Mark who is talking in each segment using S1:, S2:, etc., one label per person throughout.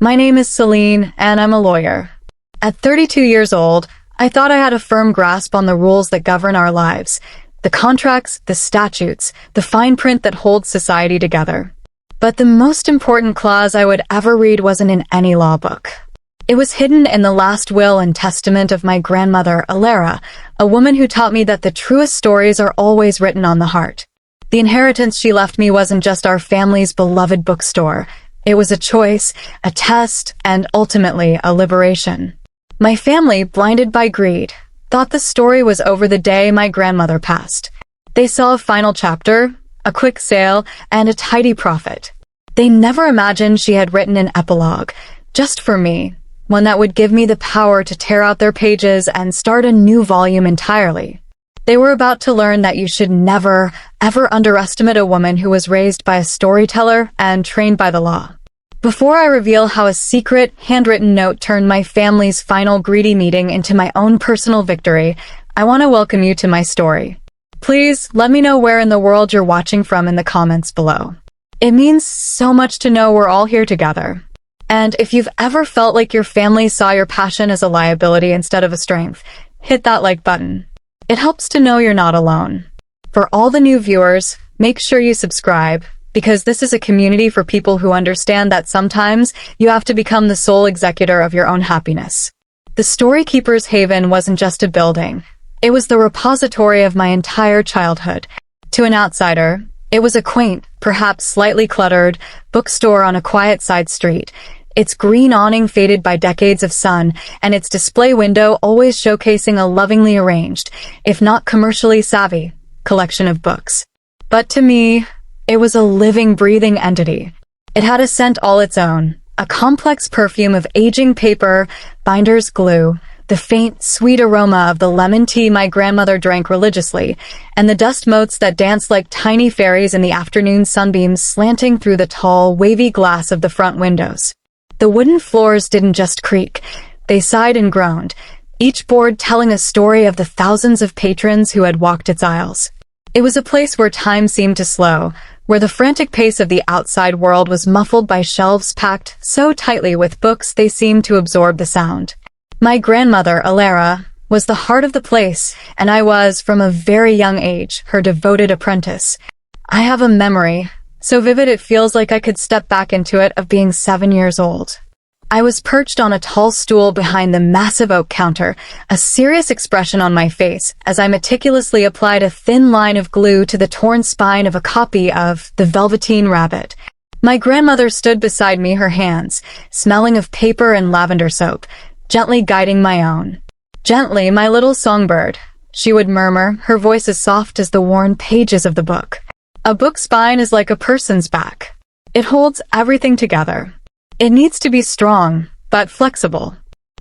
S1: My name is Celine, and I'm a lawyer. At 32 years old, I thought I had a firm grasp on the rules that govern our lives, the contracts, the statutes, the fine print that holds society together. But the most important clause I would ever read wasn't in any law book. It was hidden in the last will and testament of my grandmother, Alara, a woman who taught me that the truest stories are always written on the heart. The inheritance she left me wasn't just our family's beloved bookstore. It was a choice, a test, and ultimately a liberation. My family, blinded by greed, thought the story was over the day my grandmother passed. They saw a final chapter, a quick sale, and a tidy profit. They never imagined she had written an epilogue, just for me, one that would give me the power to tear out their pages and start a new volume entirely. They were about to learn that you should never, ever underestimate a woman who was raised by a storyteller and trained by the law. Before I reveal how a secret, handwritten note turned my family's final greedy meeting into my own personal victory, I want to welcome you to my story. Please let me know where in the world you're watching from in the comments below. It means so much to know we're all here together. And if you've ever felt like your family saw your passion as a liability instead of a strength, hit that like button. It helps to know you're not alone. For all the new viewers, make sure you subscribe, because this is a community for people who understand that sometimes you have to become the sole executor of your own happiness. The Storykeeper's Haven wasn't just a building. It was the repository of my entire childhood. To an outsider, it was a quaint, perhaps slightly cluttered, bookstore on a quiet side street, its green awning faded by decades of sun, and its display window always showcasing a lovingly arranged, if not commercially savvy, collection of books. But to me, it was a living, breathing entity. It had a scent all its own, a complex perfume of aging paper, binder's glue, the faint, sweet aroma of the lemon tea my grandmother drank religiously, and the dust motes that danced like tiny fairies in the afternoon sunbeams slanting through the tall, wavy glass of the front windows. The wooden floors didn't just creak, they sighed and groaned, each board telling a story of the thousands of patrons who had walked its aisles. It was a place where time seemed to slow, where the frantic pace of the outside world was muffled by shelves packed so tightly with books they seemed to absorb the sound. My grandmother, Alara, was the heart of the place, and I was, from a very young age, her devoted apprentice. I have a memory, so vivid it feels like I could step back into it, of being 7 years old. I was perched on a tall stool behind the massive oak counter, a serious expression on my face as I meticulously applied a thin line of glue to the torn spine of a copy of The Velveteen Rabbit. My grandmother stood beside me, her hands, smelling of paper and lavender soap, gently guiding my own. "Gently, my little songbird," she would murmur, her voice as soft as the worn pages of the book. A book's spine is like a person's back. It holds everything together. It needs to be strong, but flexible.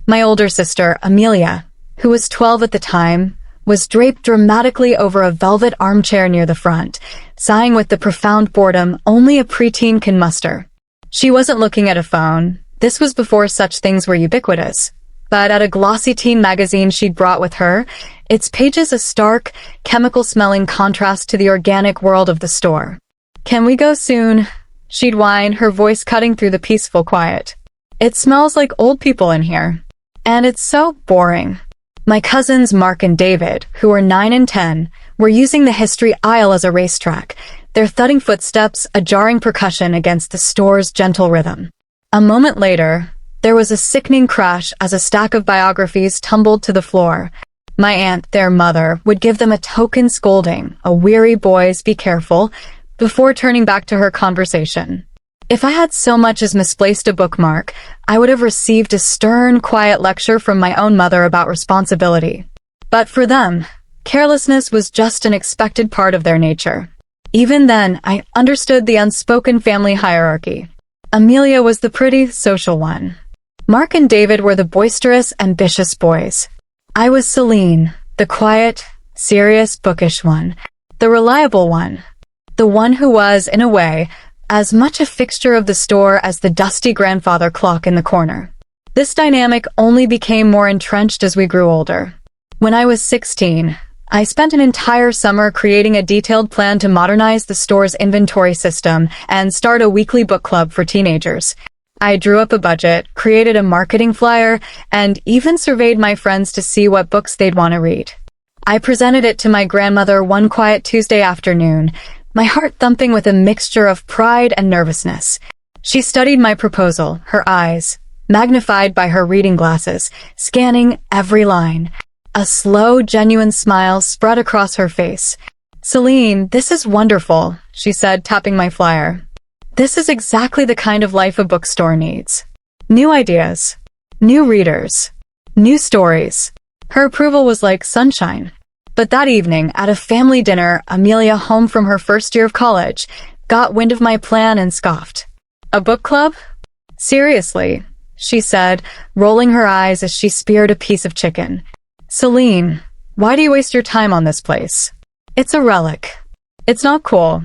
S1: My older sister, Amelia, who was 12 at the time, was draped dramatically over a velvet armchair near the front, sighing with the profound boredom only a preteen can muster. She wasn't looking at a phone. This was before such things were ubiquitous. But at a glossy teen magazine she'd brought with her, its pages a stark, chemical-smelling contrast to the organic world of the store. "Can we go soon?" she'd whine, her voice cutting through the peaceful quiet. "It smells like old people in here. And it's so boring." My cousins Mark and David, who were 9 and 10, were using the history aisle as a racetrack, their thudding footsteps a jarring percussion against the store's gentle rhythm. A moment later, there was a sickening crash as a stack of biographies tumbled to the floor. My aunt, their mother, would give them a token scolding, a weary boys, be careful, before turning back to her conversation. If I had so much as misplaced a bookmark, I would have received a stern, quiet lecture from my own mother about responsibility. But for them, carelessness was just an expected part of their nature. Even then, I understood the unspoken family hierarchy. Amelia was the pretty, social one. Mark and David were the boisterous, ambitious boys. I was Celine, the quiet, serious, bookish one, the reliable one, the one who was, in a way, as much a fixture of the store as the dusty grandfather clock in the corner. This dynamic only became more entrenched as we grew older. When I was 16, I spent an entire summer creating a detailed plan to modernize the store's inventory system and start a weekly book club for teenagers. I drew up a budget, created a marketing flyer, and even surveyed my friends to see what books they'd want to read. I presented it to my grandmother one quiet Tuesday afternoon, my heart thumping with a mixture of pride and nervousness. She studied my proposal, her eyes, magnified by her reading glasses, scanning every line. A slow, genuine smile spread across her face. "Celine, this is wonderful," she said, tapping my flyer. "This is exactly the kind of life a bookstore needs. New ideas, new readers, new stories." Her approval was like sunshine. But that evening, at a family dinner, Amelia, home from her first year of college, got wind of my plan and scoffed. "A book club? Seriously," she said, rolling her eyes as she speared a piece of chicken. "Celine, why do you waste your time on this place? It's a relic. It's not cool.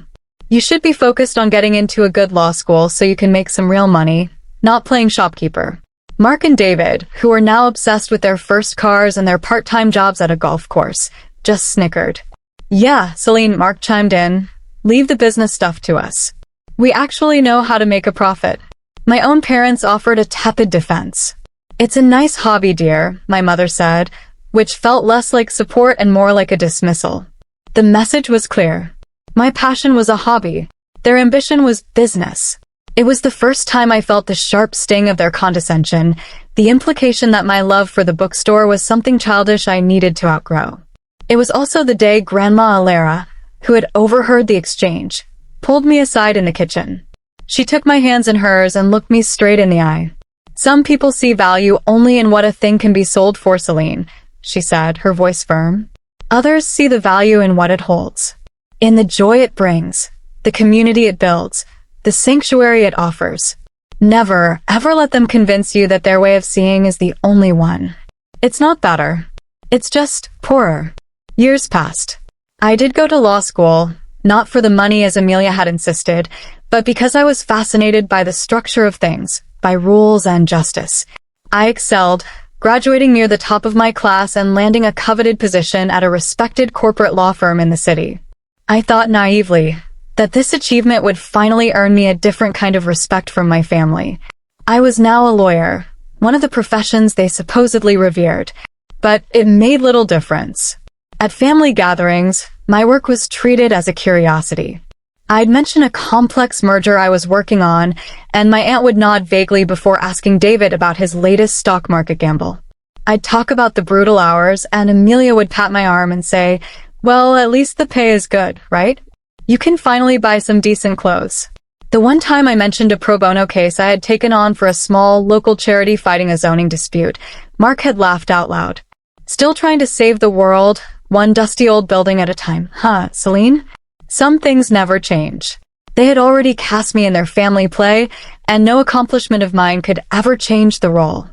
S1: You should be focused on getting into a good law school so you can make some real money, not playing shopkeeper." Mark and David, who are now obsessed with their first cars and their part-time jobs at a golf course, just snickered. "Yeah, Celine," Mark chimed in. "Leave the business stuff to us. We actually know how to make a profit." My own parents offered a tepid defense. "It's a nice hobby, dear," my mother said, which felt less like support and more like a dismissal. The message was clear. My passion was a hobby. Their ambition was business. It was the first time I felt the sharp sting of their condescension, the implication that my love for the bookstore was something childish I needed to outgrow. It was also the day Grandma Alera, who had overheard the exchange, pulled me aside in the kitchen. She took my hands in hers and looked me straight in the eye. "Some people see value only in what a thing can be sold for, Celine," she said, her voice firm. "Others see the value in what it holds. In the joy it brings, the community it builds, the sanctuary it offers. Never, ever let them convince you that their way of seeing is the only one. It's not better. It's just poorer." Years passed. I did go to law school, not for the money as Amelia had insisted, but because I was fascinated by the structure of things, by rules and justice. I excelled, graduating near the top of my class and landing a coveted position at a respected corporate law firm in the city. I thought naively that this achievement would finally earn me a different kind of respect from my family. I was now a lawyer, one of the professions they supposedly revered, but it made little difference. At family gatherings, my work was treated as a curiosity. I'd mention a complex merger I was working on, and my aunt would nod vaguely before asking David about his latest stock market gamble. I'd talk about the brutal hours, and Amelia would pat my arm and say, "Well, at least the pay is good, right? You can finally buy some decent clothes." The one time I mentioned a pro bono case I had taken on for a small, local charity fighting a zoning dispute, Mark had laughed out loud. "Still trying to save the world, one dusty old building at a time, huh, Celine?" Some things never change. They had already cast me in their family play, and no accomplishment of mine could ever change the role.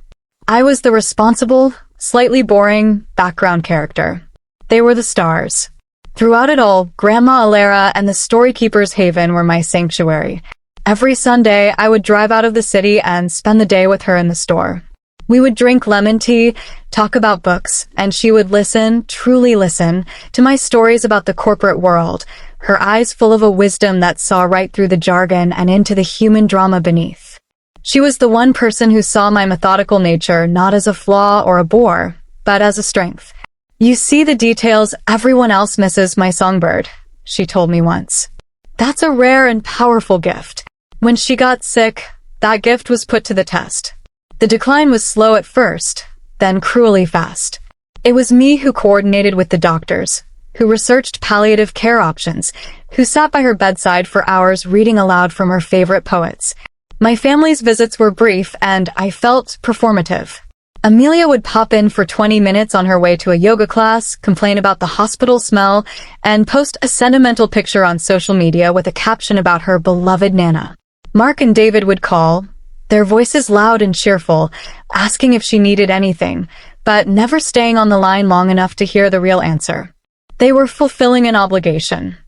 S1: I was the responsible, slightly boring, background character. They were the stars. Throughout it all, Grandma Alera and the Storykeeper's Haven were my sanctuary. Every Sunday, I would drive out of the city and spend the day with her in the store. We would drink lemon tea, talk about books, and she would listen, truly listen, to my stories about the corporate world, her eyes full of a wisdom that saw right through the jargon and into the human drama beneath. She was the one person who saw my methodical nature not as a flaw or a bore, but as a strength. "You see the details everyone else misses, my songbird," she told me once. That's a rare and powerful gift. When she got sick, that gift was put to the test. The decline was slow at first, then cruelly fast. It was me who coordinated with the doctors, who researched palliative care options, who sat by her bedside for hours reading aloud from her favorite poets. My family's visits were brief, and I felt performative. Amelia would pop in for 20 minutes on her way to a yoga class, complain about the hospital smell, and post a sentimental picture on social media with a caption about her beloved Nana. Mark and David would call, their voices loud and cheerful, asking if she needed anything, but never staying on the line long enough to hear the real answer. They were fulfilling an obligation.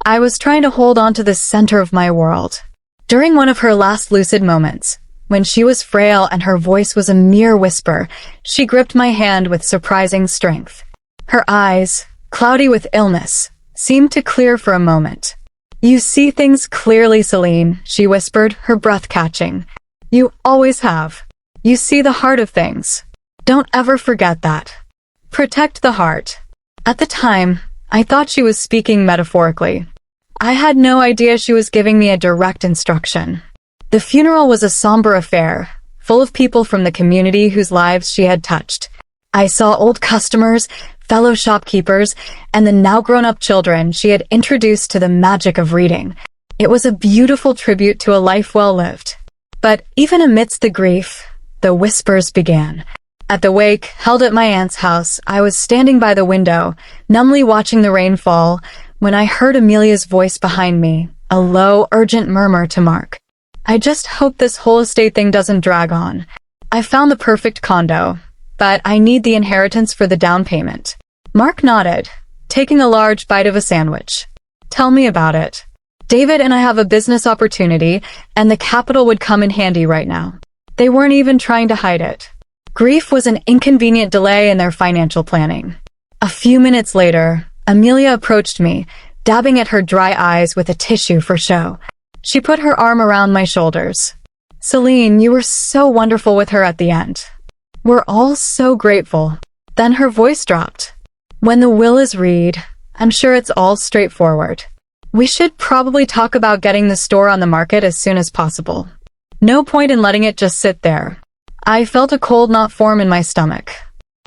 S1: I was trying to hold on to the center of my world. During one of her last lucid moments, when she was frail and her voice was a mere whisper, she gripped my hand with surprising strength. Her eyes, cloudy with illness, seemed to clear for a moment. "You see things clearly, Celine," she whispered, her breath catching. You always have. You see the heart of things. Don't ever forget that. Protect the heart. At the time, I thought she was speaking metaphorically. I had no idea she was giving me a direct instruction. The funeral was a somber affair, full of people from the community whose lives she had touched. I saw old customers, fellow shopkeepers, and the now grown-up children she had introduced to the magic of reading. It was a beautiful tribute to a life well lived. But even amidst the grief, the whispers began. At the wake, held at my aunt's house, I was standing by the window, numbly watching the rain fall, when I heard Amelia's voice behind me, a low, urgent murmur to Mark. I just hope this whole estate thing doesn't drag on. I found the perfect condo, but I need the inheritance for the down payment. Mark nodded, taking a large bite of a sandwich. Tell me about it. David and I have a business opportunity, and the capital would come in handy right now. They weren't even trying to hide it. Grief was an inconvenient delay in their financial planning. A few minutes later, Amelia approached me, dabbing at her dry eyes with a tissue for show. She put her arm around my shoulders. Celine, you were so wonderful with her at the end. We're all so grateful. Then her voice dropped. When the will is read, I'm sure it's all straightforward. We should probably talk about getting the store on the market as soon as possible. No point in letting it just sit there. I felt a cold knot form in my stomach.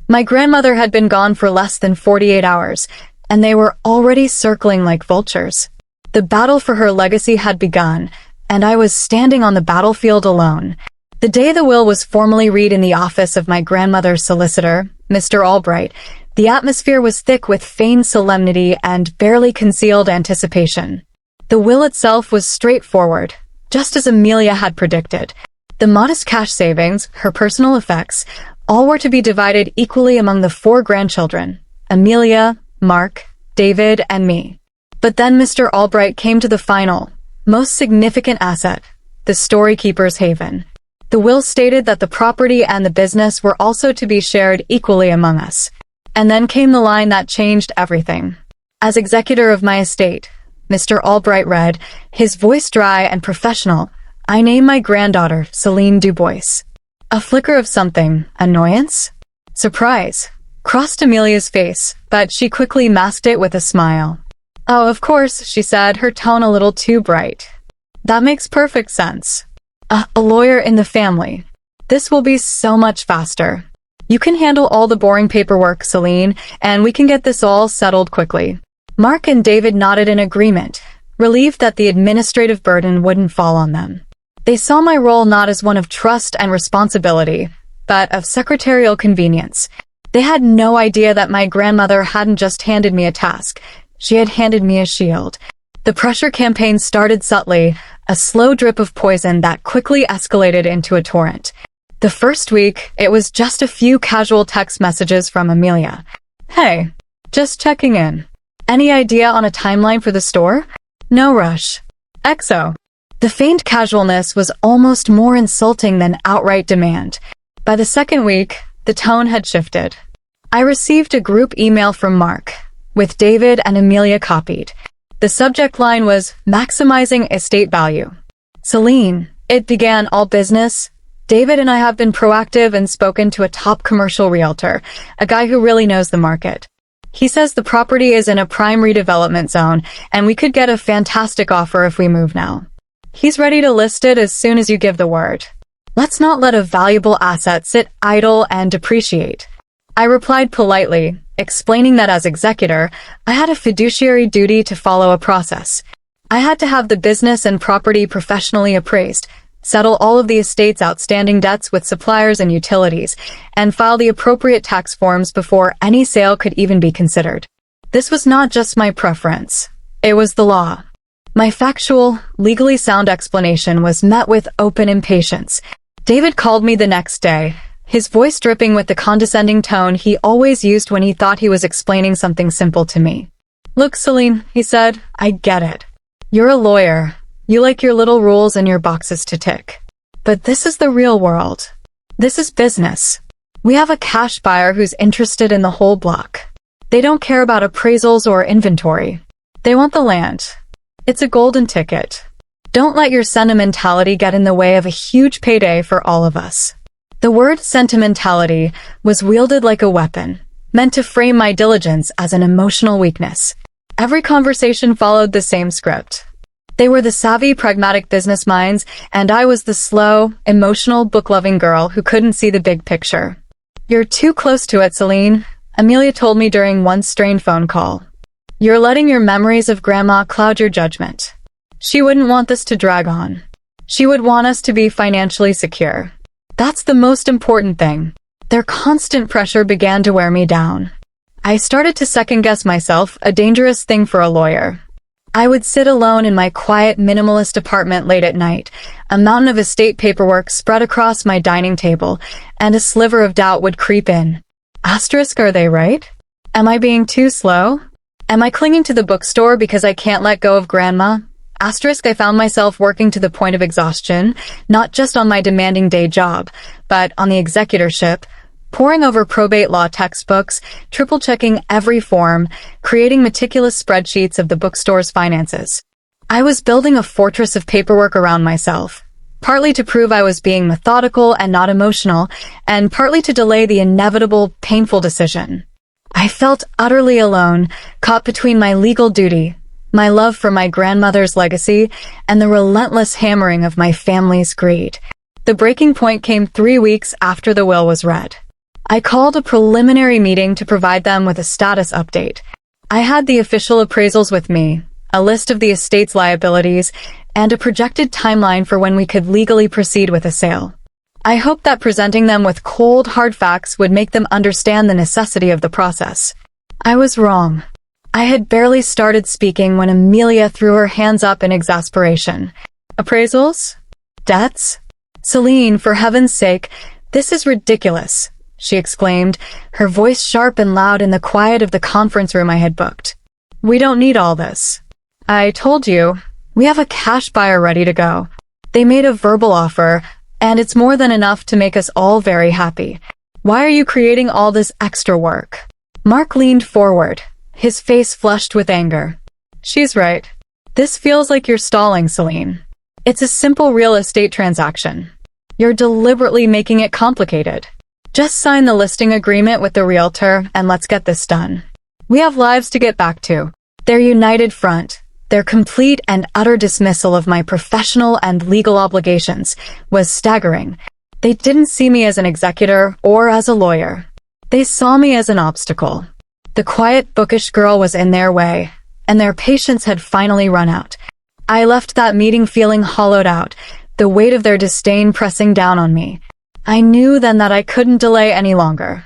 S1: My grandmother had been gone for less than 48 hours, and they were already circling like vultures. The battle for her legacy had begun, and I was standing on the battlefield alone. The day the will was formally read in the office of my grandmother's solicitor, Mr. Albright, the atmosphere was thick with feigned solemnity and barely concealed anticipation. The will itself was straightforward, just as Amelia had predicted. The modest cash savings, her personal effects, all were to be divided equally among the 4 grandchildren, Amelia, Mark, David, and me. But then Mr. Albright came to the final, most significant asset, the storykeeper's haven. The will stated that the property and the business were also to be shared equally among us. And then came the line that changed everything. As executor of my estate, Mr. Albright read, his voice dry and professional, I name my granddaughter Celine Dubois. A flicker of something, annoyance? Surprise, crossed Amelia's face, but she quickly masked it with a smile. Oh, of course, she said, her tone a little too bright. That makes perfect sense. A lawyer in the family. This will be so much faster. You can handle all the boring paperwork, Celine, and we can get this all settled quickly. Mark and David nodded in agreement, relieved that the administrative burden wouldn't fall on them. They saw my role not as one of trust and responsibility, but of secretarial convenience. They had no idea that my grandmother hadn't just handed me a task. She had handed me a shield. The pressure campaign started subtly, a slow drip of poison that quickly escalated into a torrent. The first week, it was just a few casual text messages from Amelia. Hey, just checking in. Any idea on a timeline for the store? No rush. XO. The feigned casualness was almost more insulting than outright demand. By the second week, the tone had shifted. I received a group email from Mark, with David and Amelia copied. The subject line was maximizing estate value. Celine, it began all business. David and I have been proactive and spoken to a top commercial realtor, a guy who really knows the market. He says the property is in a prime redevelopment zone, and we could get a fantastic offer if we move now. He's ready to list it as soon as you give the word. Let's not let a valuable asset sit idle and depreciate. I replied politely, explaining that as executor, I had a fiduciary duty to follow a process. I had to have the business and property professionally appraised, settle all of the estate's outstanding debts with suppliers and utilities, and file the appropriate tax forms before any sale could even be considered. This was not just my preference. It was the law. My factual, legally sound explanation was met with open impatience. David called me the next day, his voice dripping with the condescending tone he always used when he thought he was explaining something simple to me. Look, Celine, he said, I get it. You're a lawyer. You like your little rules and your boxes to tick. But this is the real world. This is business. We have a cash buyer who's interested in the whole block. They don't care about appraisals or inventory. They want the land. It's a golden ticket. Don't let your sentimentality get in the way of a huge payday for all of us. The word sentimentality was wielded like a weapon, meant to frame my diligence as an emotional weakness. Every conversation followed the same script. They were the savvy, pragmatic business minds, and I was the slow, emotional, book-loving girl who couldn't see the big picture. "You're too close to it, Celine," Amelia told me during one strained phone call. "You're letting your memories of Grandma cloud your judgment." She wouldn't want this to drag on. She would want us to be financially secure. That's the most important thing. Their constant pressure began to wear me down. I started to second-guess myself, a dangerous thing for a lawyer. I would sit alone in my quiet, minimalist apartment late at night, a mountain of estate paperwork spread across my dining table, and a sliver of doubt would creep in. Asterisk, are they right? Am I being too slow? Am I clinging to the bookstore because I can't let go of Grandma? Asterisk, I found myself working to the point of exhaustion, not just on my demanding day job, but on the executorship, poring over probate law textbooks, triple-checking every form, creating meticulous spreadsheets of the bookstore's finances. I was building a fortress of paperwork around myself, partly to prove I was being methodical and not emotional, and partly to delay the inevitable, painful decision. I felt utterly alone, caught between my legal duty, my love for my grandmother's legacy, and the relentless hammering of my family's greed. The breaking point came 3 weeks after the will was read. I called a preliminary meeting to provide them with a status update. I had the official appraisals with me, a list of the estate's liabilities, and a projected timeline for when we could legally proceed with a sale. I hoped that presenting them with cold, hard facts would make them understand the necessity of the process. I was wrong. I had barely started speaking when Amelia threw her hands up in exasperation. "Appraisals? Debts? Celine, for heaven's sake, this is ridiculous," she exclaimed, her voice sharp and loud in the quiet of the conference room I had booked. "We don't need all this. I told you, we have a cash buyer ready to go. They made a verbal offer, and it's more than enough to make us all very happy. Why are you creating all this extra work?" Mark leaned forward, his face flushed with anger. "She's right. This feels like you're stalling, Celine. It's a simple real estate transaction. You're deliberately making it complicated. Just sign the listing agreement with the realtor and let's get this done. We have lives to get back to." Their united front, their complete and utter dismissal of my professional and legal obligations, was staggering. They didn't see me as an executor or as a lawyer. They saw me as an obstacle. The quiet, bookish girl was in their way, and their patience had finally run out. I left that meeting feeling hollowed out, the weight of their disdain pressing down on me. I knew then that I couldn't delay any longer.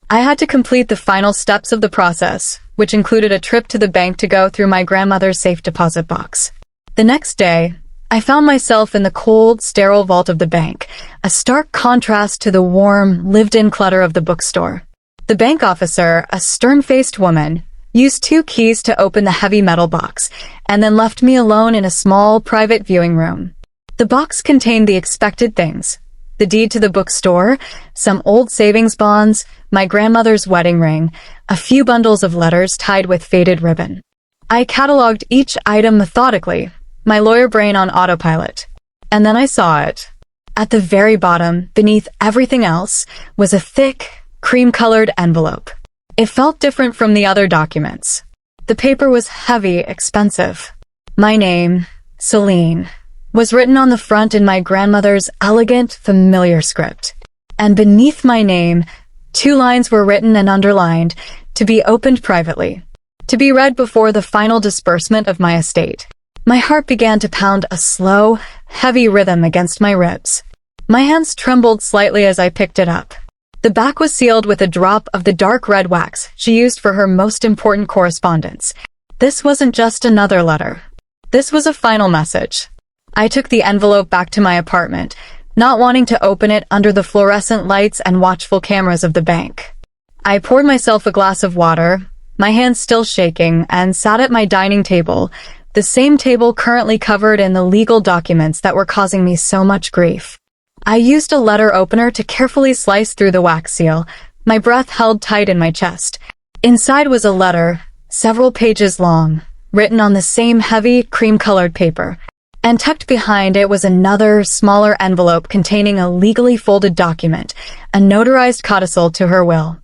S1: I had to complete the final steps of the process, which included a trip to the bank to go through my grandmother's safe deposit box. The next day, I found myself in the cold, sterile vault of the bank, a stark contrast to the warm, lived-in clutter of the bookstore. The bank officer, a stern-faced woman, used 2 keys to open the heavy metal box, and then left me alone in a small, private viewing room. The box contained the expected things: the deed to the bookstore, some old savings bonds, my grandmother's wedding ring, a few bundles of letters tied with faded ribbon. I cataloged each item methodically, my lawyer brain on autopilot. And then I saw it. At the very bottom, beneath everything else, was a thick, cream-colored envelope. It felt different from the other documents. The paper was heavy, expensive. My name, Celine, was written on the front in my grandmother's elegant, familiar script. And beneath my name, 2 lines were written and underlined, "To be opened privately, to be read before the final disbursement of my estate." My heart began to pound a slow, heavy rhythm against my ribs. My hands trembled slightly as I picked it up. The back was sealed with a drop of the dark red wax she used for her most important correspondence. This wasn't just another letter. This was a final message. I took the envelope back to my apartment, not wanting to open it under the fluorescent lights and watchful cameras of the bank. I poured myself a glass of water, my hands still shaking, and sat at my dining table, the same table currently covered in the legal documents that were causing me so much grief. I used a letter opener to carefully slice through the wax seal, my breath held tight in my chest. Inside was a letter, several pages long, written on the same heavy, cream-colored paper. And tucked behind it was another, smaller envelope containing a legally folded document, a notarized codicil to her will.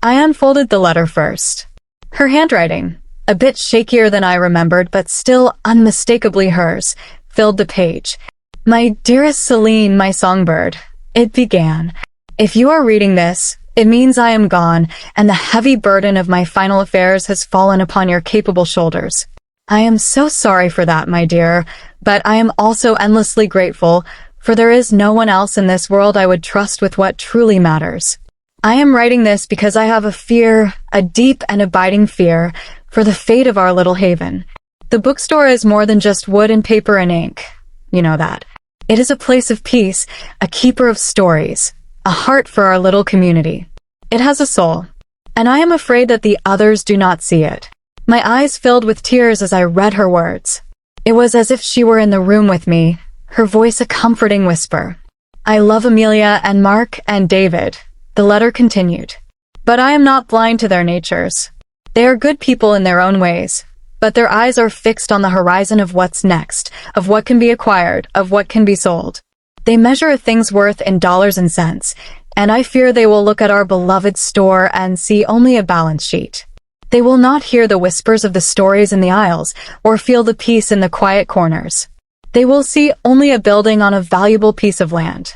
S1: I unfolded the letter first. Her handwriting, a bit shakier than I remembered but still unmistakably hers, filled the page. "My dearest Celine, my songbird," it began. "If you are reading this, it means I am gone, and the heavy burden of my final affairs has fallen upon your capable shoulders. I am so sorry for that, my dear, but I am also endlessly grateful, for there is no one else in this world I would trust with what truly matters. I am writing this because I have a fear, a deep and abiding fear, for the fate of our little haven. The bookstore is more than just wood and paper and ink. You know that. It is a place of peace, a keeper of stories, a heart for our little community. It has a soul, and I am afraid that the others do not see it." My eyes filled with tears as I read her words. It was as if she were in the room with me, her voice a comforting whisper. "I love Amelia and Mark and David," the letter continued. "But I am not blind to their natures. They are good people in their own ways, but their eyes are fixed on the horizon of what's next, of what can be acquired, of what can be sold. They measure a thing's worth in dollars and cents, and I fear they will look at our beloved store and see only a balance sheet. They will not hear the whispers of the stories in the aisles or feel the peace in the quiet corners. They will see only a building on a valuable piece of land."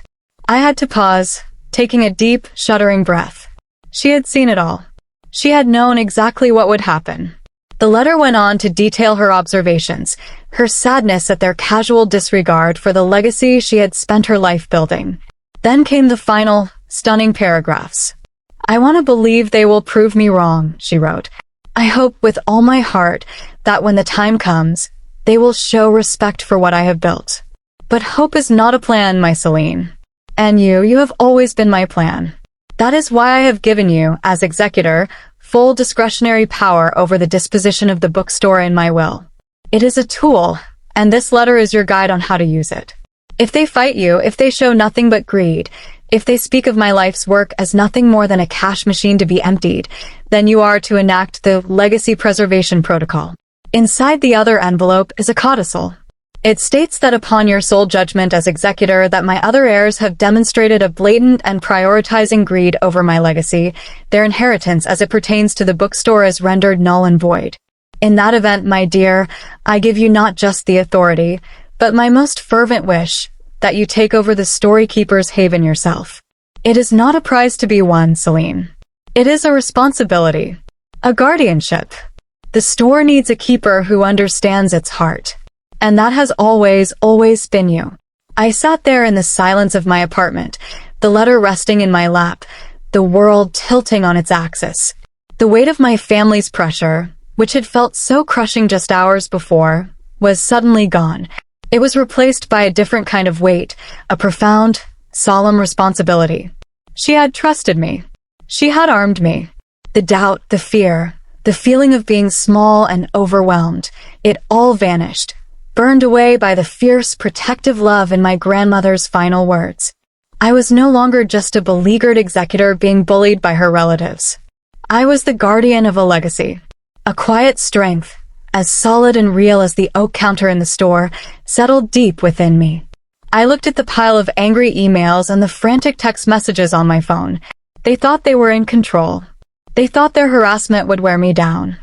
S1: I had to pause, taking a deep, shuddering breath. She had seen it all. She had known exactly what would happen. The letter went on to detail her observations, her sadness at their casual disregard for the legacy she had spent her life building. Then came the final, stunning paragraphs. "I want to believe they will prove me wrong," she wrote. "I hope with all my heart that when the time comes, they will show respect for what I have built. But hope is not a plan, my Celine. And you have always been my plan. That is why I have given you, as executor, full discretionary power over the disposition of the bookstore in my will. It is a tool, and this letter is your guide on how to use it. If they fight you, if they show nothing but greed, if they speak of my life's work as nothing more than a cash machine to be emptied, then you are to enact the legacy preservation protocol. Inside the other envelope is a codicil. It states that upon your sole judgment as executor that my other heirs have demonstrated a blatant and prioritizing greed over my legacy, their inheritance as it pertains to the bookstore is rendered null and void. In that event, my dear, I give you not just the authority, but my most fervent wish that you take over the storykeeper's haven yourself. It is not a prize to be won, Celine. It is a responsibility, a guardianship. The store needs a keeper who understands its heart. And that has always been you." I sat there in the silence of my apartment, the letter resting in my lap, the world tilting on its axis. The weight of my family's pressure, which had felt so crushing just hours before, was suddenly gone. It was replaced by a different kind of weight, a profound, solemn responsibility. She had trusted me. She had armed me. The doubt, the fear, the feeling of being small and overwhelmed, it all vanished, burned away by the fierce, protective love in my grandmother's final words. I was no longer just a beleaguered executor being bullied by her relatives. I was the guardian of a legacy. A quiet strength, as solid and real as the oak counter in the store, settled deep within me. I looked at the pile of angry emails and the frantic text messages on my phone. They thought they were in control. They thought their harassment would wear me down.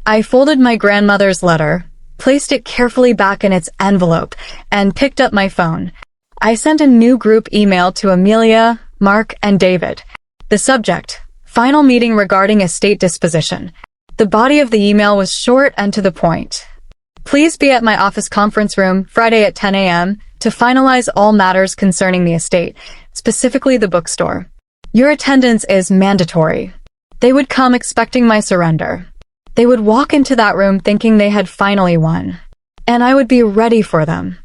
S1: I folded my grandmother's letter, placed it carefully back in its envelope, and picked up my phone. I sent a new group email to Amelia, Mark, and David. The subject, final meeting regarding estate disposition. The body of the email was short and to the point. Please be at my office conference room Friday at 10 a.m. to finalize all matters concerning the estate, specifically the bookstore. Your attendance is mandatory. They would come expecting my surrender. They would walk into that room thinking they had finally won. And I would be ready for them.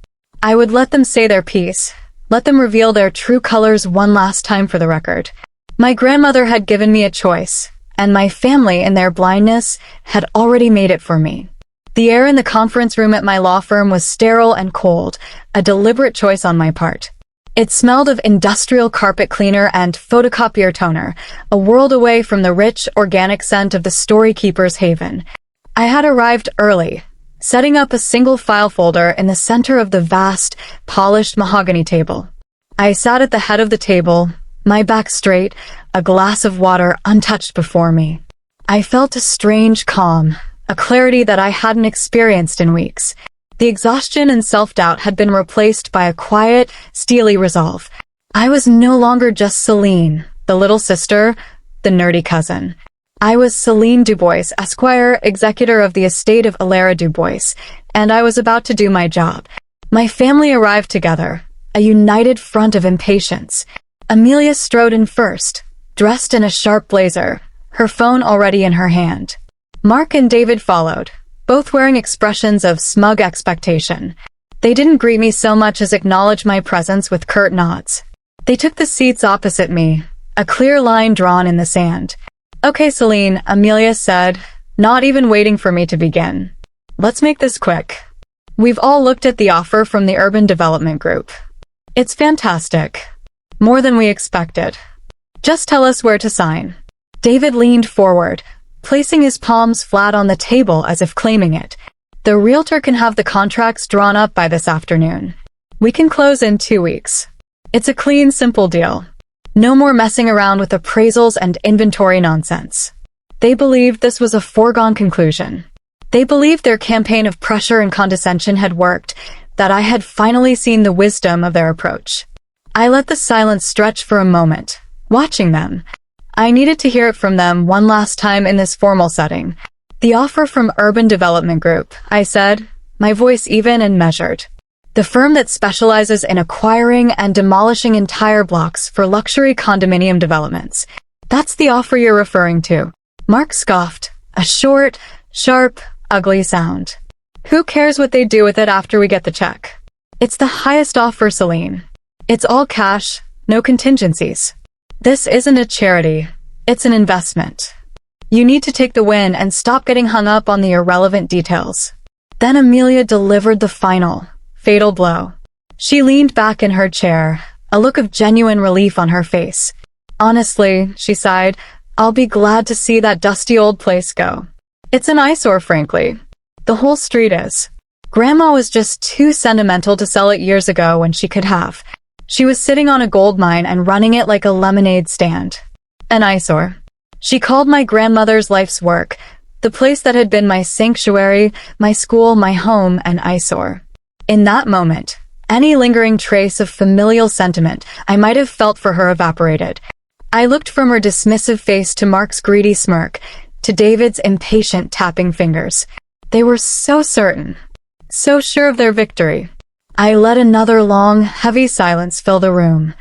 S1: I would let them say their piece, let them reveal their true colors one last time for the record. My grandmother had given me a choice, and my family, in their blindness, had already made it for me. The air in the conference room at my law firm was sterile and cold, a deliberate choice on my part. It smelled of industrial carpet cleaner and photocopier toner, a world away from the rich, organic scent of the storykeeper's haven. I had arrived early, setting up a single file folder in the center of the vast, polished mahogany table. I sat at the head of the table, my back straight, a glass of water untouched before me. I felt a strange calm, a clarity that I hadn't experienced in weeks. The exhaustion and self-doubt had been replaced by a quiet, steely resolve. I was no longer just Celine, the little sister, the nerdy cousin. I was Celine Dubois, Esquire, executor of the estate of Alara Dubois, and I was about to do my job. My family arrived together, a united front of impatience. Amelia strode in first, dressed in a sharp blazer, her phone already in her hand. Mark and David followed, both wearing expressions of smug expectation. They didn't greet me so much as acknowledge my presence with curt nods. They took the seats opposite me, a clear line drawn in the sand. "Okay, Celine," Amelia said, not even waiting for me to begin. "Let's make this quick. We've all looked at the offer from the Urban Development Group. It's fantastic. More than we expected. Just tell us where to sign." David leaned forward, placing his palms flat on the table as if claiming it. "The realtor can have the contracts drawn up by this afternoon. We can close in 2 weeks. It's a clean, simple deal. No more messing around with appraisals and inventory nonsense." They believed this was a foregone conclusion. They believed their campaign of pressure and condescension had worked, that I had finally seen the wisdom of their approach. I let the silence stretch for a moment, watching them. I needed to hear it from them one last time in this formal setting. "The offer from Urban Development Group," I said, my voice even and measured. "The firm that specializes in acquiring and demolishing entire blocks for luxury condominium developments. That's the offer you're referring to." Mark scoffed, a short, sharp, ugly sound. "Who cares what they do with it after we get the check? It's the highest offer, Celine. It's all cash, no contingencies. This isn't a charity, it's an investment. You need to take the win and stop getting hung up on the irrelevant details." Then Amelia delivered the final, fatal blow. She leaned back in her chair, a look of genuine relief on her face. "Honestly," she sighed, "I'll be glad to see that dusty old place go. It's an eyesore, frankly. The whole street is. Grandma was just too sentimental to sell it years ago when she could have. She was sitting on a gold mine and running it like a lemonade stand. An eyesore. She called my grandmother's life's work, the place that had been my sanctuary, my school, my home, an eyesore." In that moment, any lingering trace of familial sentiment I might have felt for her evaporated. I looked from her dismissive face to Mark's greedy smirk, to David's impatient tapping fingers. They were so certain, so sure of their victory. I let another long, heavy silence fill the room.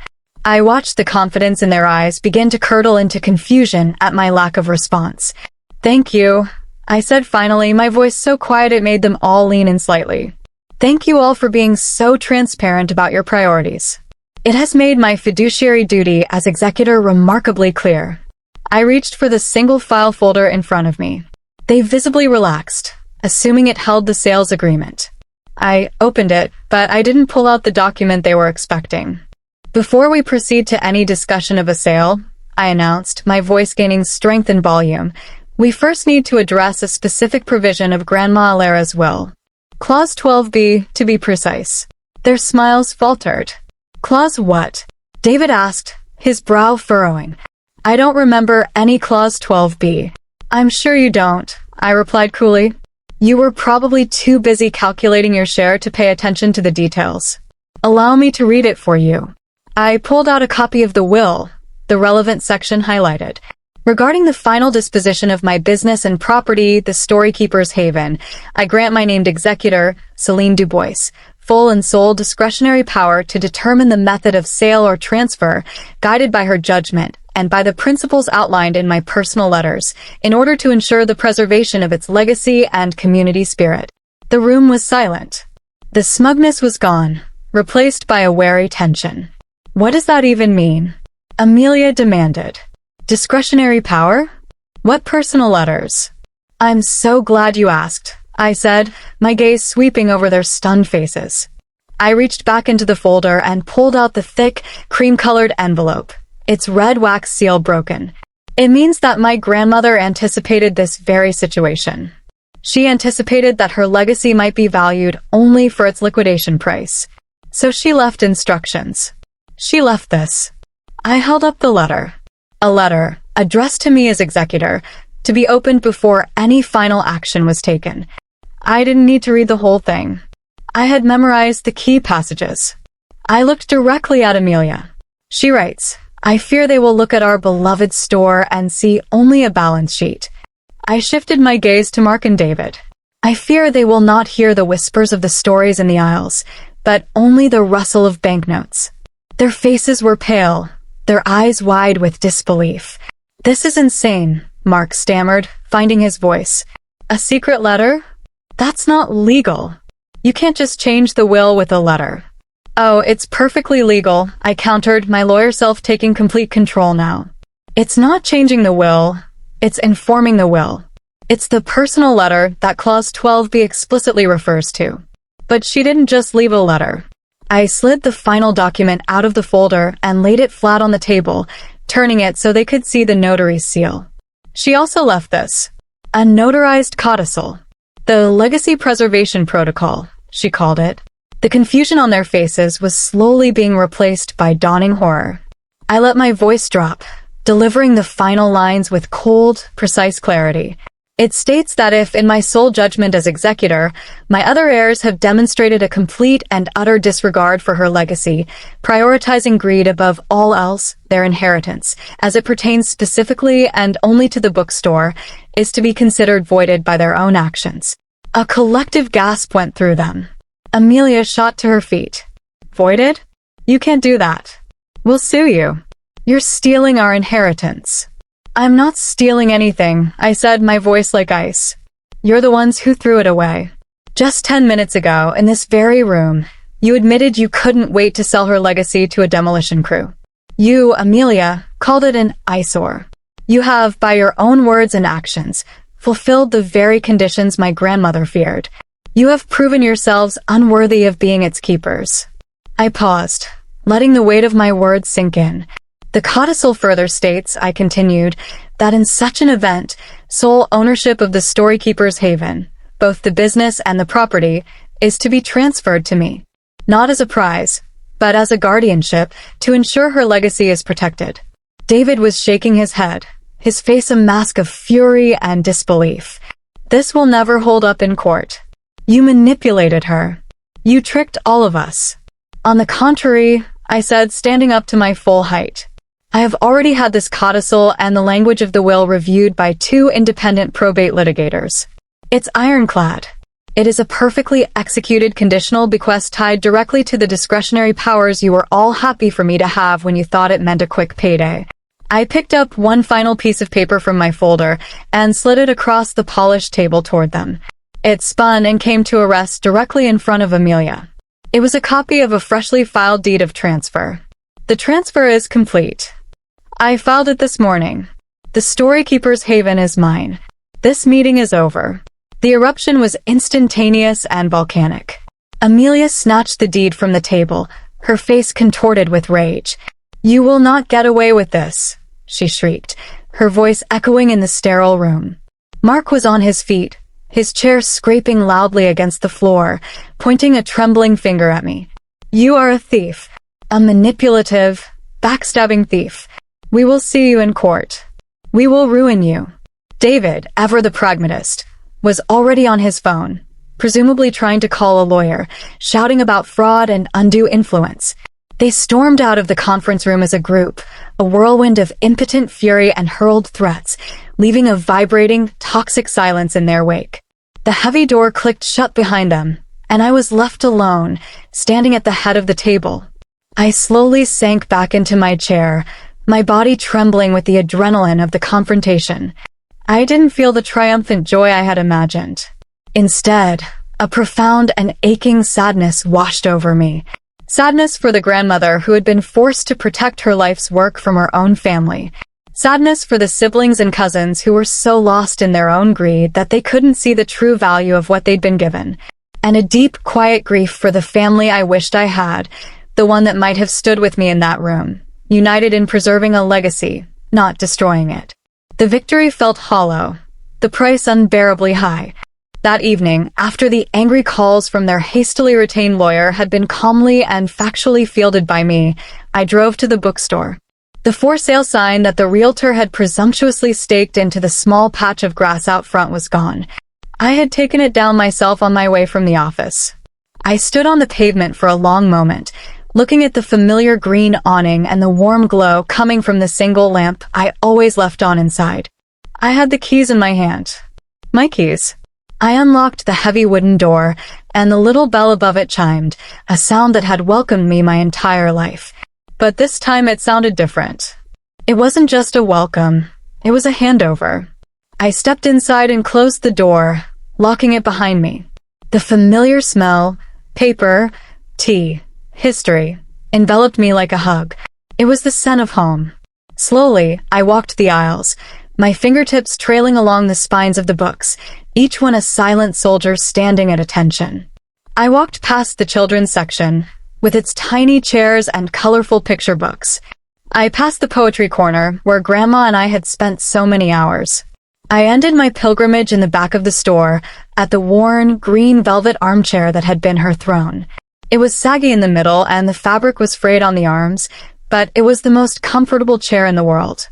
S1: I watched the confidence in their eyes begin to curdle into confusion at my lack of response. "Thank you," I said finally, my voice so quiet it made them all lean in slightly. "Thank you all for being so transparent about your priorities. It has made my fiduciary duty as executor remarkably clear." I reached for the single file folder in front of me. They visibly relaxed, assuming it held the sales agreement. I opened it, but I didn't pull out the document they were expecting. "Before we proceed to any discussion of a sale," I announced, my voice gaining strength and volume, "we first need to address a specific provision of Grandma Alara's will. Clause 12B, to be precise." Their smiles faltered. "Clause what?" David asked, his brow furrowing. "I don't remember any Clause 12B. "I'm sure you don't," I replied coolly. "You were probably too busy calculating your share to pay attention to the details. Allow me to read it for you." I pulled out a copy of the will, the relevant section highlighted. "Regarding the final disposition of my business and property, the Storykeeper's Haven, I grant my named executor, Celine Dubois, full and sole discretionary power to determine the method of sale or transfer, guided by her judgment, and by the principles outlined in my personal letters, in order to ensure the preservation of its legacy and community spirit." The room was silent. The smugness was gone, replaced by a wary tension. "What does that even mean?" Amelia demanded. "Discretionary power? What personal letters?" "I'm so glad you asked," I said, my gaze sweeping over their stunned faces. I reached back into the folder and pulled out the thick, cream-colored envelope, its red wax seal broken. "It means that my grandmother anticipated this very situation. She anticipated that her legacy might be valued only for its liquidation price. So she left instructions. She left this. I held up the letter. A letter, addressed to me as executor, to be opened before any final action was taken. I didn't need to read the whole thing. I had memorized the key passages. I looked directly at Amelia. She writes, I fear they will look at our beloved store and see only a balance sheet. I shifted my gaze to Mark and David. I fear they will not hear the whispers of the stories in the aisles, but only the rustle of banknotes. Their faces were pale, their eyes wide with disbelief. This is insane, Mark stammered, finding his voice. A secret letter? That's not legal. You can't just change the will with a letter. Oh, it's perfectly legal, I countered, my lawyer self taking complete control now. It's not changing the will, it's informing the will. It's the personal letter that Clause 12b explicitly refers to. But she didn't just leave a letter. I slid the final document out of the folder and laid it flat on the table, turning it so they could see the notary's seal. She also left this. A notarized codicil. The Legacy Preservation Protocol, she called it. The confusion on their faces was slowly being replaced by dawning horror. I let my voice drop, delivering the final lines with cold, precise clarity. It states that if, in my sole judgment as executor, my other heirs have demonstrated a complete and utter disregard for her legacy, prioritizing greed above all else, their inheritance, as it pertains specifically and only to the bookstore, is to be considered voided by their own actions. A collective gasp went through them. Amelia shot to her feet. Voided? You can't do that. We'll sue you. You're stealing our inheritance. I'm not stealing anything, I said, my voice like ice. You're the ones who threw it away. Just 10 minutes ago, in this very room, you admitted you couldn't wait to sell her legacy to a demolition crew. You, Amelia, called it an eyesore. You have, by your own words and actions, fulfilled the very conditions my grandmother feared. You have proven yourselves unworthy of being its keepers. I paused, letting the weight of my words sink in. The codicil further states, I continued, that in such an event, sole ownership of the Storykeeper's Haven, both the business and the property, is to be transferred to me. Not as a prize, but as a guardianship to ensure her legacy is protected. David was shaking his head, his face a mask of fury and disbelief. This will never hold up in court. You manipulated her. You tricked all of us. On the contrary, I said, standing up to my full height. I have already had this codicil and the language of the will reviewed by 2 independent probate litigators. It's ironclad. It is a perfectly executed conditional bequest tied directly to the discretionary powers you were all happy for me to have when you thought it meant a quick payday. I picked up one final piece of paper from my folder and slid it across the polished table toward them. It spun and came to a rest directly in front of Amelia. It was a copy of a freshly filed deed of transfer. The transfer is complete. I filed it this morning. The Storykeeper's Haven is mine. This meeting is over. The eruption was instantaneous and volcanic. Amelia snatched the deed from the table, her face contorted with rage. You will not get away with this, she shrieked, her voice echoing in the sterile room. Mark was on his feet, his chair scraping loudly against the floor, pointing a trembling finger at me. You are a thief, a manipulative, backstabbing thief. We will see you in court. We will ruin you. David, ever the pragmatist, was already on his phone, presumably trying to call a lawyer, shouting about fraud and undue influence. They stormed out of the conference room as a group, a whirlwind of impotent fury and hurled threats, leaving a vibrating, toxic silence in their wake. The heavy door clicked shut behind them, and I was left alone, standing at the head of the table. I slowly sank back into my chair, my body trembling with the adrenaline of the confrontation. I didn't feel the triumphant joy I had imagined. Instead, a profound and aching sadness washed over me. Sadness for the grandmother who had been forced to protect her life's work from her own family. Sadness for the siblings and cousins who were so lost in their own greed that they couldn't see the true value of what they'd been given. And a deep, quiet grief for the family I wished I had, the one that might have stood with me in that room, united in preserving a legacy, not destroying it. The victory felt hollow, the price unbearably high. That evening, after the angry calls from their hastily retained lawyer had been calmly and factually fielded by me, I drove to the bookstore. The for sale sign that the realtor had presumptuously staked into the small patch of grass out front was gone. I had taken it down myself on my way from the office. I stood on the pavement for a long moment, looking at the familiar green awning and the warm glow coming from the single lamp I always left on inside. I had the keys in my hand. My keys. I unlocked the heavy wooden door, and the little bell above it chimed, a sound that had welcomed me my entire life. But this time it sounded different. It wasn't just a welcome, it was a handover. I stepped inside and closed the door, locking it behind me. The familiar smell, paper, tea, history, enveloped me like a hug. It was the scent of home. Slowly, I walked the aisles, my fingertips trailing along the spines of the books, each one a silent soldier standing at attention. I walked past the children's section, with its tiny chairs and colorful picture books. I passed the poetry corner, where Grandma and I had spent so many hours. I ended my pilgrimage in the back of the store, at the worn, green velvet armchair that had been her throne. It was saggy in the middle, and the fabric was frayed on the arms, but it was the most comfortable chair in the world.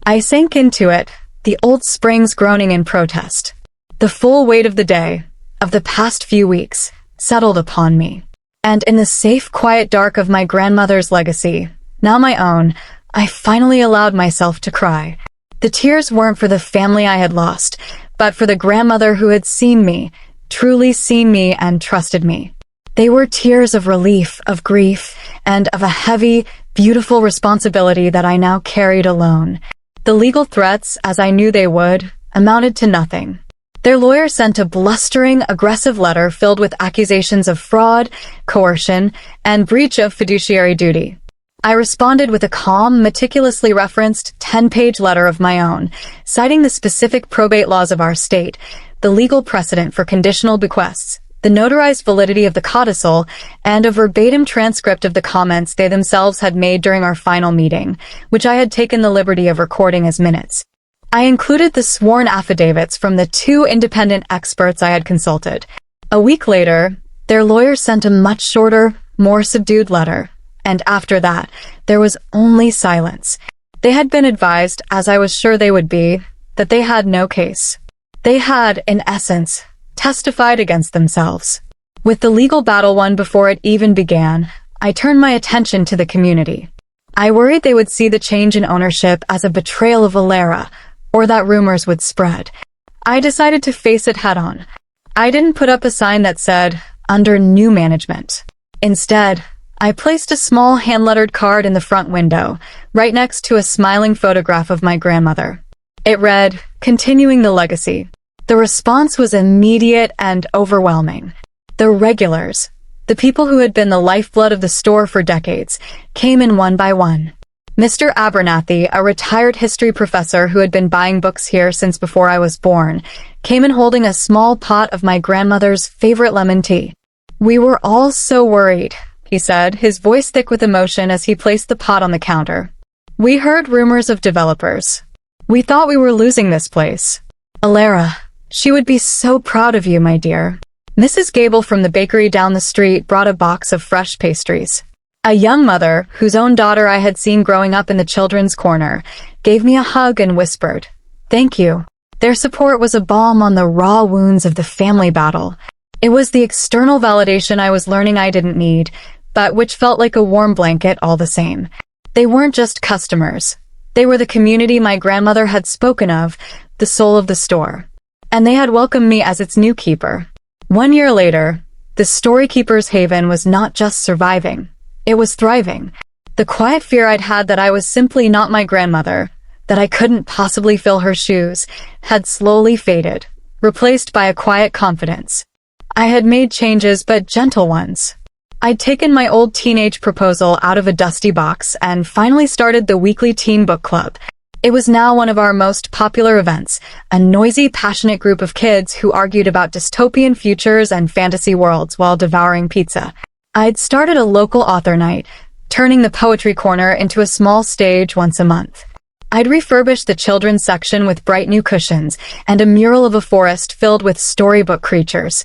S1: I sank into it, the old springs groaning in protest. The full weight of the day, of the past few weeks, settled upon me. And in the safe, quiet dark of my grandmother's legacy, now my own, I finally allowed myself to cry. The tears weren't for the family I had lost, but for the grandmother who had seen me, truly seen me and trusted me. They were tears of relief, of grief, and of a heavy, beautiful responsibility that I now carried alone. The legal threats, as I knew they would, amounted to nothing. Their lawyer sent a blustering, aggressive letter filled with accusations of fraud, coercion, and breach of fiduciary duty. I responded with a calm, meticulously referenced 10-page letter of my own, citing the specific probate laws of our state, the legal precedent for conditional bequests, the notarized validity of the codicil, and a verbatim transcript of the comments they themselves had made during our final meeting, which I had taken the liberty of recording as minutes. I included the sworn affidavits from the 2 independent experts I had consulted. A week later, their lawyer sent a much shorter, more subdued letter, and after that, there was only silence. They had been advised, as I was sure they would be, that they had no case. They had, in essence, testified against themselves. With the legal battle won before it even began, I turned my attention to the community. I worried they would see the change in ownership as a betrayal of Valera, or that rumors would spread. I decided to face it head-on. I didn't put up a sign that said, "Under new management." Instead, I placed a small hand-lettered card in the front window, right next to a smiling photograph of my grandmother. It read, "Continuing the legacy." The response was immediate and overwhelming. The regulars, the people who had been the lifeblood of the store for decades, came in one by one. Mr. Abernathy, a retired history professor who had been buying books here since before I was born, came in holding a small pot of my grandmother's favorite lemon tea. "We were all so worried," he said, his voice thick with emotion as he placed the pot on the counter. "We heard rumors of developers. We thought we were losing this place. Alara, she would be so proud of you, my dear." Mrs. Gable from the bakery down the street brought a box of fresh pastries. A young mother, whose own daughter I had seen growing up in the children's corner, gave me a hug and whispered, "Thank you." Their support was a balm on the raw wounds of the family battle. It was the external validation I was learning I didn't need, but which felt like a warm blanket all the same. They weren't just customers. They were the community my grandmother had spoken of, the soul of the store. And they had welcomed me as its new keeper. 1 year later, the Storykeeper's Haven was not just surviving. It was thriving. The quiet fear I'd had that I was simply not my grandmother, that I couldn't possibly fill her shoes, had slowly faded, replaced by a quiet confidence. I had made changes, but gentle ones. I'd taken my old teenage proposal out of a dusty box and finally started the weekly teen book club. It was now one of our most popular events, a noisy, passionate group of kids who argued about dystopian futures and fantasy worlds while devouring pizza. I'd started a local author night, turning the poetry corner into a small stage once a month. I'd refurbished the children's section with bright new cushions and a mural of a forest filled with storybook creatures.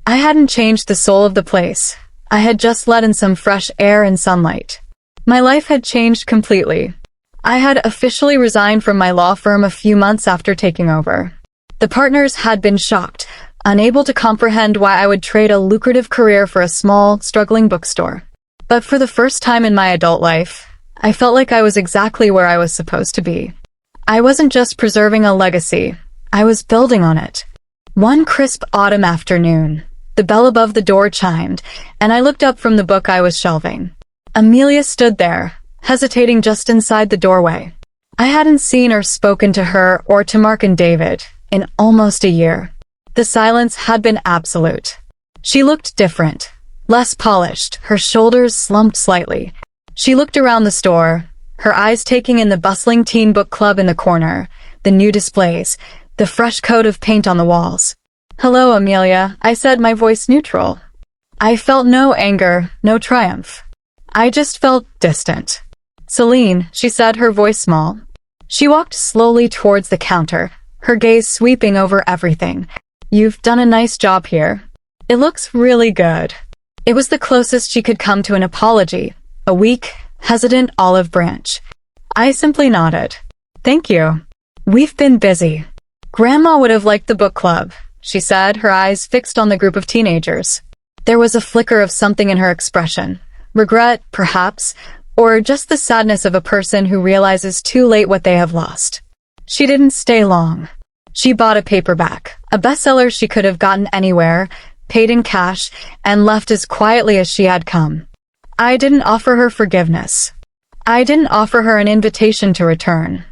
S1: I hadn't changed the soul of the place. I had just let in some fresh air and sunlight. My life had changed completely. I had officially resigned from my law firm a few months after taking over. The partners had been shocked, unable to comprehend why I would trade a lucrative career for a small, struggling bookstore. But for the first time in my adult life, I felt like I was exactly where I was supposed to be. I wasn't just preserving a legacy, I was building on it. One crisp autumn afternoon, the bell above the door chimed, and I looked up from the book I was shelving. Amelia stood there, hesitating just inside the doorway. I hadn't seen or spoken to her or to Mark and David in almost a year. The silence had been absolute. She looked different, less polished, her shoulders slumped slightly. She looked around the store, her eyes taking in the bustling teen book club in the corner, the new displays, the fresh coat of paint on the walls. "Hello, Amelia," I said, my voice neutral. I felt no anger, no triumph. I just felt distant. "Celine," she said, her voice small. She walked slowly towards the counter, her gaze sweeping over everything. "You've done a nice job here. It looks really good." It was the closest she could come to an apology. A weak, hesitant olive branch. I simply nodded. "Thank you. We've been busy." "Grandma would have liked the book club," she said, her eyes fixed on the group of teenagers. There was a flicker of something in her expression. Regret, perhaps, or just the sadness of a person who realizes too late what they have lost. She didn't stay long. She bought a paperback, a bestseller she could have gotten anywhere, paid in cash, and left as quietly as she had come. I didn't offer her forgiveness. I didn't offer her an invitation to return.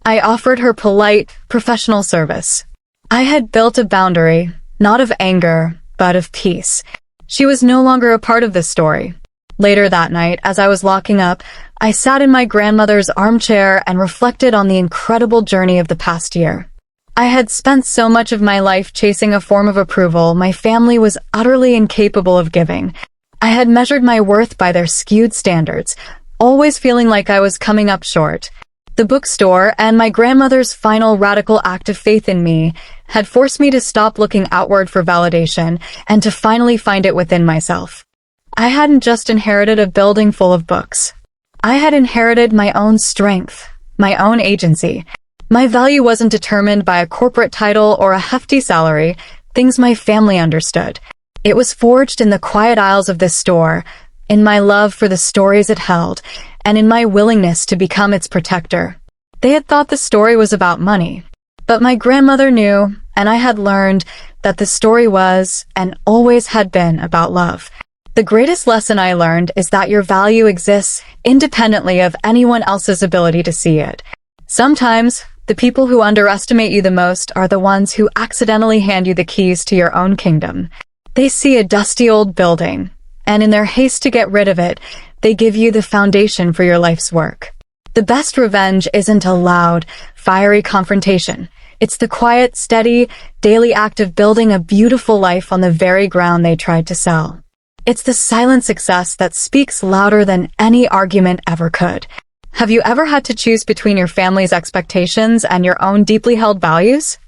S1: I offered her polite, professional service. I had built a boundary, not of anger, but of peace. She was no longer a part of this story. Later that night, as I was locking up, I sat in my grandmother's armchair and reflected on the incredible journey of the past year. I had spent so much of my life chasing a form of approval my family was utterly incapable of giving. I had measured my worth by their skewed standards, always feeling like I was coming up short. The bookstore and my grandmother's final radical act of faith in me had forced me to stop looking outward for validation and to finally find it within myself. I hadn't just inherited a building full of books. I had inherited my own strength, my own agency. My value wasn't determined by a corporate title or a hefty salary, things my family understood. It was forged in the quiet aisles of this store, in my love for the stories it held, and in my willingness to become its protector. They had thought the story was about money, but my grandmother knew, and I had learned, that the story was, and always had been, about love. The greatest lesson I learned is that your value exists independently of anyone else's ability to see it. Sometimes, the people who underestimate you the most are the ones who accidentally hand you the keys to your own kingdom. They see a dusty old building, and in their haste to get rid of it, they give you the foundation for your life's work. The best revenge isn't a loud, fiery confrontation. It's the quiet, steady, daily act of building a beautiful life on the very ground they tried to sell. It's the silent success that speaks louder than any argument ever could. Have you ever had to choose between your family's expectations and your own deeply held values?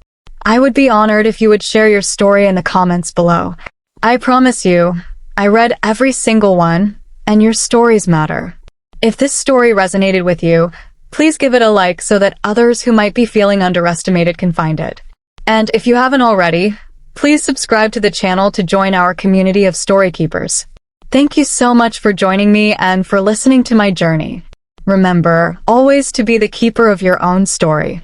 S1: I would be honored if you would share your story in the comments below. I promise you, I read every single one, and your stories matter. If this story resonated with you, please give it a like so that others who might be feeling underestimated can find it. And if you haven't already, please subscribe to the channel to join our community of story keepers. Thank you so much for joining me and for listening to my journey. Remember, always to be the keeper of your own story.